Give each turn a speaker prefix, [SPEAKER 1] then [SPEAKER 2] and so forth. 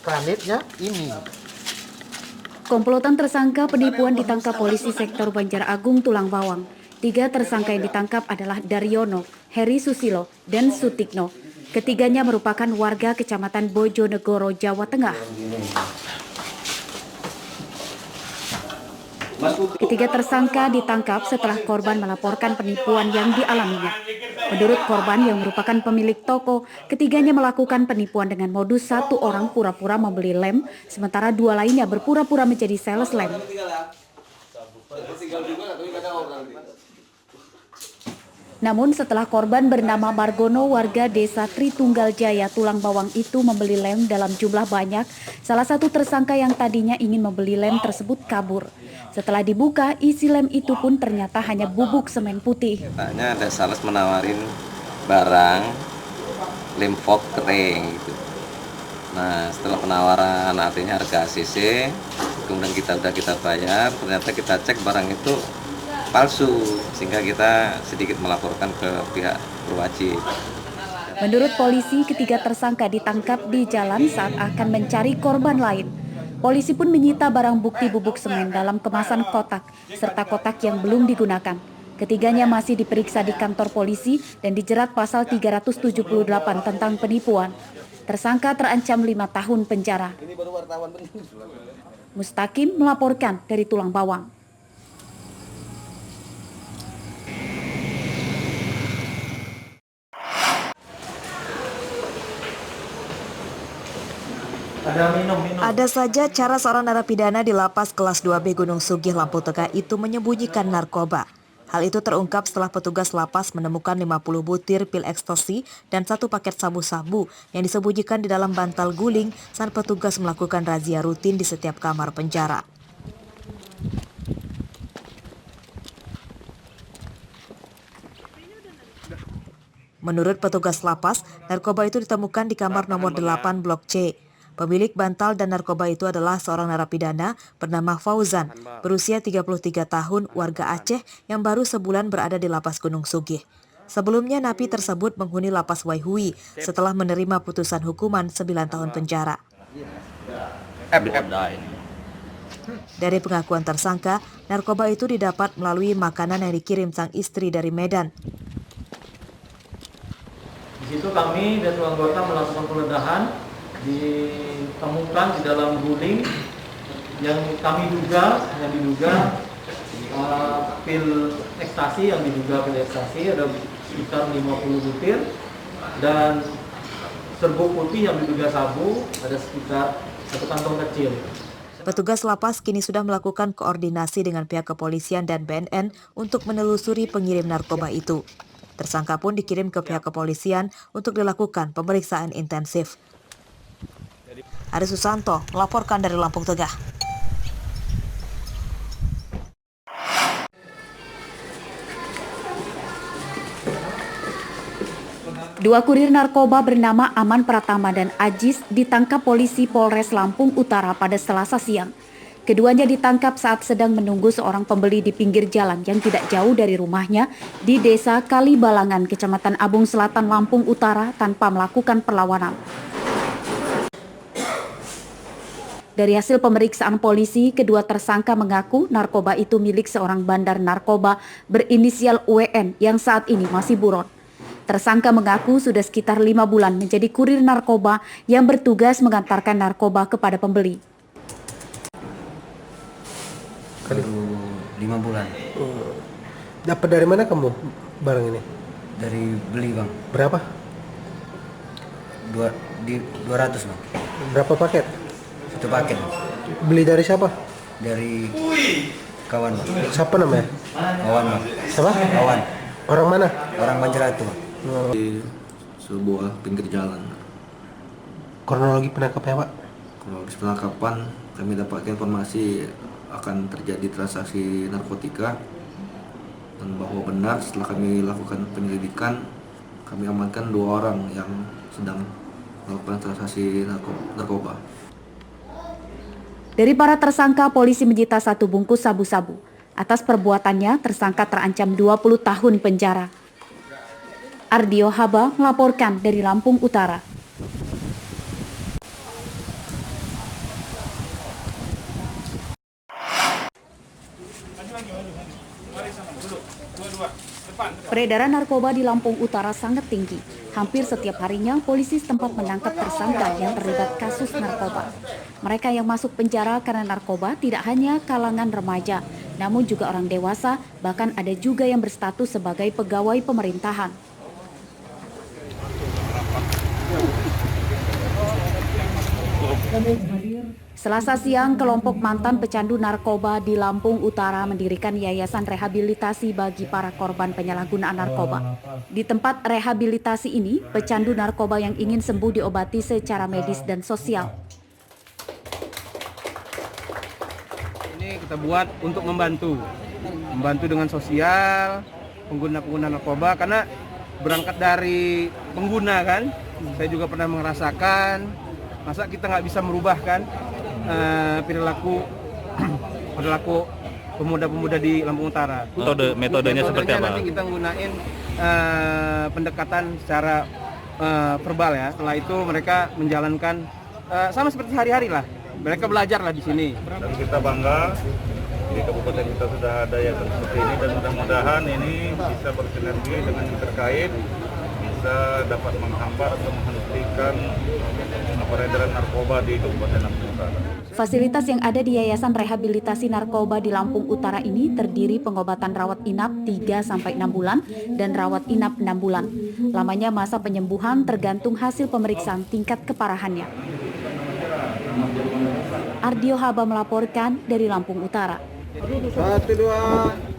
[SPEAKER 1] Planetnya ini.
[SPEAKER 2] Komplotan tersangka penipuan ditangkap polisi sektor Banjar Agung Tulang Bawang. 3 tersangka yang ditangkap adalah Daryono, Heri Susilo, dan Sutikno. Ketiganya merupakan warga Kecamatan Bojonegoro, Jawa Tengah. Ketiga tersangka ditangkap setelah korban melaporkan penipuan yang dialaminya. Menurut korban yang merupakan pemilik toko, ketiganya melakukan penipuan dengan modus satu orang pura-pura membeli lem, sementara 2 lainnya berpura-pura menjadi sales lem. Namun setelah korban bernama Margono warga desa Tritunggal Jaya Tulang Bawang itu membeli lem dalam jumlah banyak, salah satu tersangka yang tadinya ingin membeli lem tersebut kabur. Setelah dibuka, isi lem itu pun ternyata hanya bubuk semen putih.
[SPEAKER 3] Katanya ada sales menawarin barang lem fog kering gitu. Nah setelah penawaran artinya harga ACC, kemudian kita bayar, ternyata kita cek barang itu palsu, sehingga kita sedikit melaporkan ke pihak berwajib.
[SPEAKER 2] Menurut polisi, ketiga tersangka ditangkap di jalan saat akan mencari korban lain. Polisi pun menyita barang bukti bubuk semen dalam kemasan kotak, serta kotak yang belum digunakan. Ketiganya masih diperiksa di kantor polisi dan dijerat pasal 378 tentang penipuan. Tersangka terancam 5 tahun penjara. Mustaqim melaporkan dari Tulang Bawang.
[SPEAKER 4] Ada saja cara seorang narapidana di lapas kelas 2B Gunung Sugih, Lampu Tengah itu menyembunyikan narkoba. Hal itu terungkap setelah petugas lapas menemukan 50 butir pil ekstasi dan 1 paket sabu-sabu yang disembunyikan di dalam bantal guling saat petugas melakukan razia rutin di setiap kamar penjara. Menurut petugas lapas, narkoba itu ditemukan di kamar nomor 8 Blok C. Pemilik bantal dan narkoba itu adalah seorang narapidana bernama Fauzan, berusia 33 tahun, warga Aceh yang baru sebulan berada di lapas Gunung Sugih. Sebelumnya napi tersebut menghuni lapas Waihui setelah menerima putusan hukuman 9 tahun penjara. Dari pengakuan tersangka, narkoba itu didapat melalui makanan yang dikirim sang istri dari Medan.
[SPEAKER 5] Di situ kami dan anggota melakukan penggeledahan, ditemukan di dalam guling yang kami diduga pil ekstasi, ada sekitar 50 butir, dan serbuk putih yang diduga sabu ada sekitar 1 kantong kecil.
[SPEAKER 4] Petugas lapas kini sudah melakukan koordinasi dengan pihak kepolisian dan BNN untuk menelusuri pengirim narkoba itu. Tersangka pun dikirim ke pihak kepolisian untuk dilakukan pemeriksaan intensif. Ari Susanto melaporkan dari Lampung Tengah.
[SPEAKER 2] Dua kurir narkoba bernama Aman Pratama dan Ajis ditangkap polisi Polres Lampung Utara pada Selasa siang. Keduanya ditangkap saat sedang menunggu seorang pembeli di pinggir jalan yang tidak jauh dari rumahnya di Desa Kalibalangan, Kecamatan Abung Selatan, Lampung Utara tanpa melakukan perlawanan. Dari hasil pemeriksaan polisi, kedua tersangka mengaku narkoba itu milik seorang bandar narkoba berinisial WN yang saat ini masih buron. Tersangka mengaku sudah sekitar 5 bulan menjadi kurir narkoba yang bertugas mengantarkan narkoba kepada pembeli.
[SPEAKER 6] 5 bulan.
[SPEAKER 1] Dapat dari mana kamu barang ini?
[SPEAKER 6] Dari beli bang.
[SPEAKER 1] Berapa?
[SPEAKER 6] 200 bang.
[SPEAKER 1] Berapa paket?
[SPEAKER 6] 1 paket.
[SPEAKER 1] Beli dari siapa?
[SPEAKER 6] Dari kawan bang.
[SPEAKER 1] Siapa namanya?
[SPEAKER 6] Kawan bang.
[SPEAKER 1] Siapa?
[SPEAKER 6] Kawan.
[SPEAKER 1] Orang mana?
[SPEAKER 6] Orang Banjaratu bang.
[SPEAKER 7] Di sebuah pinggir jalan.
[SPEAKER 1] Kronologi penangkapannya Pak?
[SPEAKER 7] Kronologis penangkapan, kami dapatkan informasi akan terjadi transaksi narkotika, dan bahwa benar setelah kami lakukan penyelidikan, kami amankan 2 orang yang sedang melakukan transaksi narkoba.
[SPEAKER 2] Dari para tersangka, polisi menyita 1 bungkus sabu-sabu. Atas perbuatannya, tersangka terancam 20 tahun penjara. Ardio Haba melaporkan dari Lampung Utara. Peredaran narkoba di Lampung Utara sangat tinggi. Hampir setiap harinya polisi setempat menangkap tersangka yang terlibat kasus narkoba. Mereka yang masuk penjara karena narkoba tidak hanya kalangan remaja, namun juga orang dewasa, bahkan ada juga yang berstatus sebagai pegawai pemerintahan. Selasa siang, kelompok mantan pecandu narkoba di Lampung Utara mendirikan yayasan rehabilitasi bagi para korban penyalahgunaan narkoba. Di tempat rehabilitasi ini, pecandu narkoba yang ingin sembuh diobati secara medis dan sosial.
[SPEAKER 8] Ini kita buat untuk membantu dengan sosial pengguna-pengguna narkoba, karena berangkat dari pengguna kan, saya juga pernah merasakan, masa kita nggak bisa merubah kan perilaku pemuda-pemuda di Lampung Utara.
[SPEAKER 9] Metodenya seperti apa?
[SPEAKER 8] Nanti kita gunain pendekatan secara verbal ya. Setelah itu mereka menjalankan sama seperti hari-hari lah. Mereka belajar lah di sini.
[SPEAKER 9] Dan kita bangga di kabupaten kita sudah ada yang seperti ini, dan mudah-mudahan ini bisa bersinergi dengan yang terkait, bisa dapat menghambat atau menghentikan peredaran narkoba di Kabupaten Lampung Utara.
[SPEAKER 2] Fasilitas yang ada di Yayasan Rehabilitasi Narkoba di Lampung Utara ini terdiri pengobatan rawat inap 3-6 bulan dan rawat inap 6 bulan. Lamanya masa penyembuhan tergantung hasil pemeriksaan tingkat keparahannya. Ardio Haba melaporkan dari Lampung Utara.
[SPEAKER 5] 1, 2